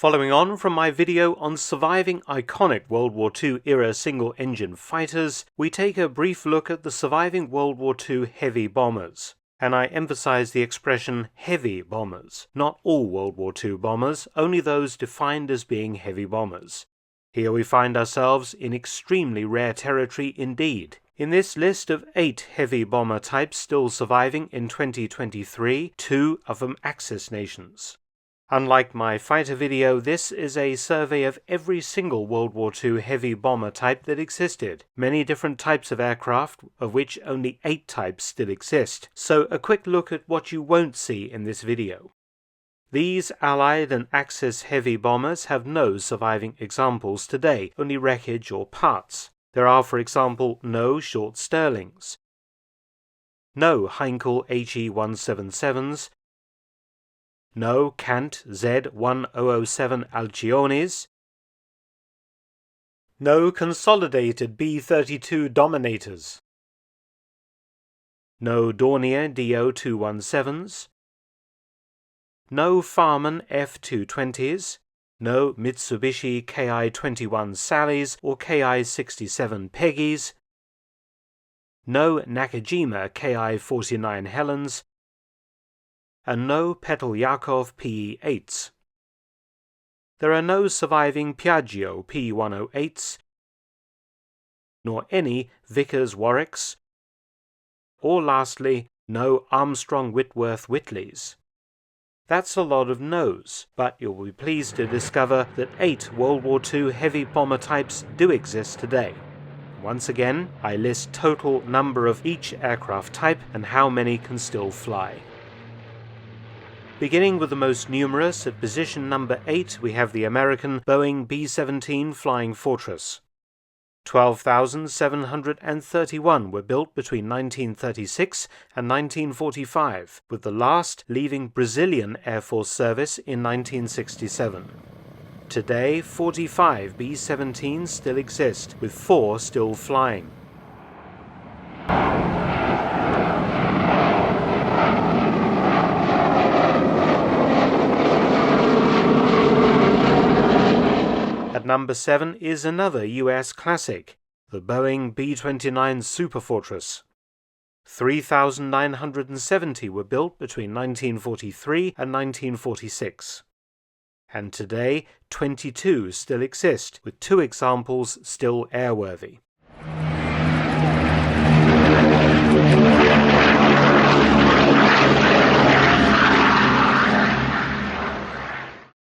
Following on from my video on surviving iconic World War II era single-engine fighters, we take a brief look at the surviving World War II heavy bombers. And I emphasize the expression heavy bombers, not all World War II bombers, only those defined as being heavy bombers. Here we find ourselves in extremely rare territory indeed. In this list of 8 heavy bomber types still surviving in 2023, 2 are from Axis nations. Unlike my fighter video, this is a survey of every single World War II heavy bomber type that existed, many different types of aircraft, of which only 8 types still exist, so a quick look at what you won't see in this video. These Allied and Axis heavy bombers have no surviving examples today, only wreckage or parts. There are, for example, no short Stirlings, no Heinkel He 177s, no Kant Z1007 Alciones, no Consolidated B-32 Dominators, no Dornier Do-217s, no Farman F-220s, no Mitsubishi Ki-21 Sallies or Ki-67 Peggies, no Nakajima Ki-49 Helens, and no Peteljakov PE-8s. There are no surviving Piaggio P-108s, nor any Vickers Warwicks, or lastly, no Armstrong Whitworth Whitleys. That's a lot of no's, but you'll be pleased to discover that 8 World War II heavy bomber types do exist today. Once again, I list total number of each aircraft type and how many can still fly. Beginning with the most numerous, at position number 8 we have the American Boeing B-17 Flying Fortress. 12,731 were built between 1936 and 1945, with the last leaving Brazilian Air Force service in 1967. Today, 45 B-17s still exist, with 4 still flying. At number 7 is another US classic, the Boeing B-29 Superfortress. 3,970 were built between 1943 and 1946. And today, 22 still exist, with 2 examples still airworthy.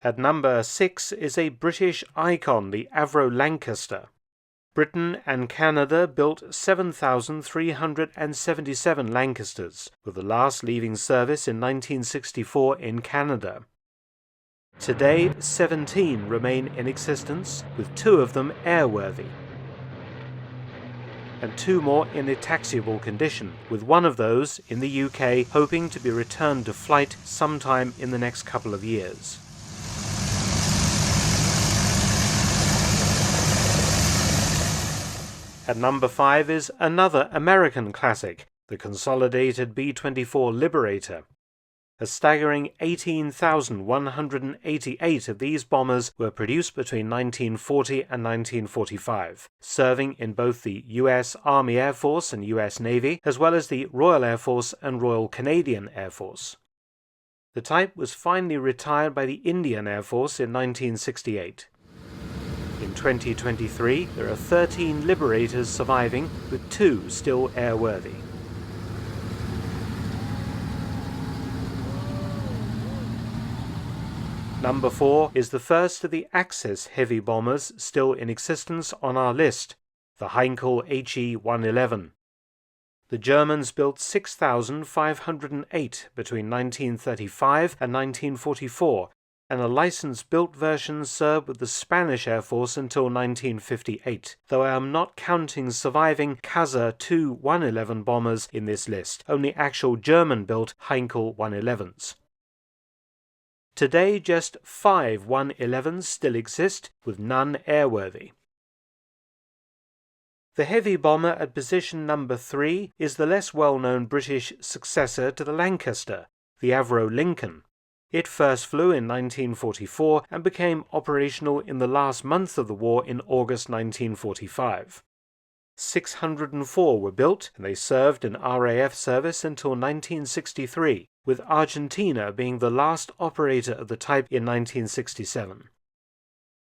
At number 6 is a British icon, the Avro Lancaster. Britain and Canada built 7,377 Lancasters, with the last leaving service in 1964 in Canada. Today, 17 remain in existence, with 2 of them airworthy, and 2 more in a taxiable condition, with 1 of those in the UK hoping to be returned to flight sometime in the next couple of years. At number 5 is another American classic, the Consolidated B-24 Liberator. A staggering 18,188 of these bombers were produced between 1940 and 1945, serving in both the US Army Air Force and US Navy, as well as the Royal Air Force and Royal Canadian Air Force. The type was finally retired by the Indian Air Force in 1968. In 2023, there are 13 Liberators surviving, with 2 still airworthy. Number 4 is the first of the Axis heavy bombers still in existence on our list, the Heinkel He 111. The Germans built 6,508 between 1935 and 1944, and a license-built version served with the Spanish Air Force until 1958, though I am not counting surviving Kaiser II 111 bombers in this list, only actual German-built Heinkel 111s. Today, just 5 111s still exist, with none airworthy. The heavy bomber at position number 3 is the less well-known British successor to the Lancaster, the Avro Lincoln. It first flew in 1944 and became operational in the last month of the war in August 1945. 604 were built, and they served in RAF service until 1963, with Argentina being the last operator of the type in 1967.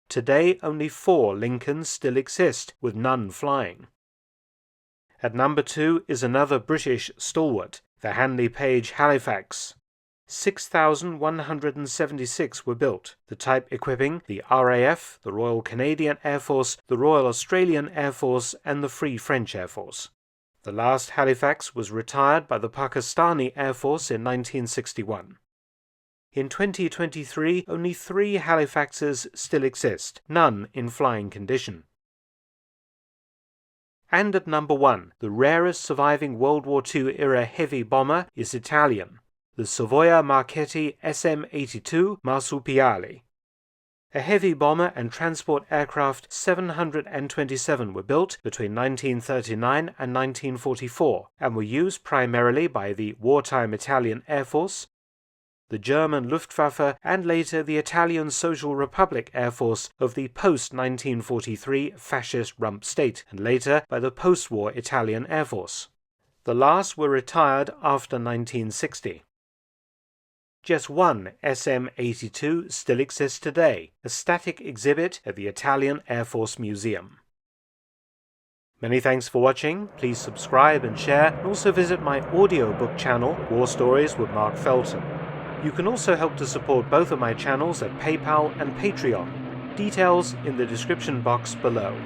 Today, only 4 Lincolns still exist, with none flying. At number 2 is another British stalwart, the Handley Halifax. 6,176 were built, the type equipping the RAF, the Royal Canadian Air Force, the Royal Australian Air Force, and the Free French Air Force. The last Halifax was retired by the Pakistani Air Force in 1961. In 2023, only 3 Halifaxes still exist, none in flying condition. And at number 1, the rarest surviving World War II-era heavy bomber is Italian, the Savoia-Marchetti SM.82 Marsupiale. A heavy bomber and transport aircraft 727 were built between 1939 and 1944 and were used primarily by the wartime Italian Air Force, the German Luftwaffe, and later the Italian Social Republic Air Force of the post-1943 fascist rump state, and later by the post-war Italian Air Force. The last were retired after 1960. Just one SM.82 still exists today, a static exhibit at the Italian Air Force Museum. Many thanks for watching. Please subscribe and share, and also visit my audiobook channel, War Stories with Mark Felton. You can also help to support both of my channels at PayPal and Patreon. Details in the description box below.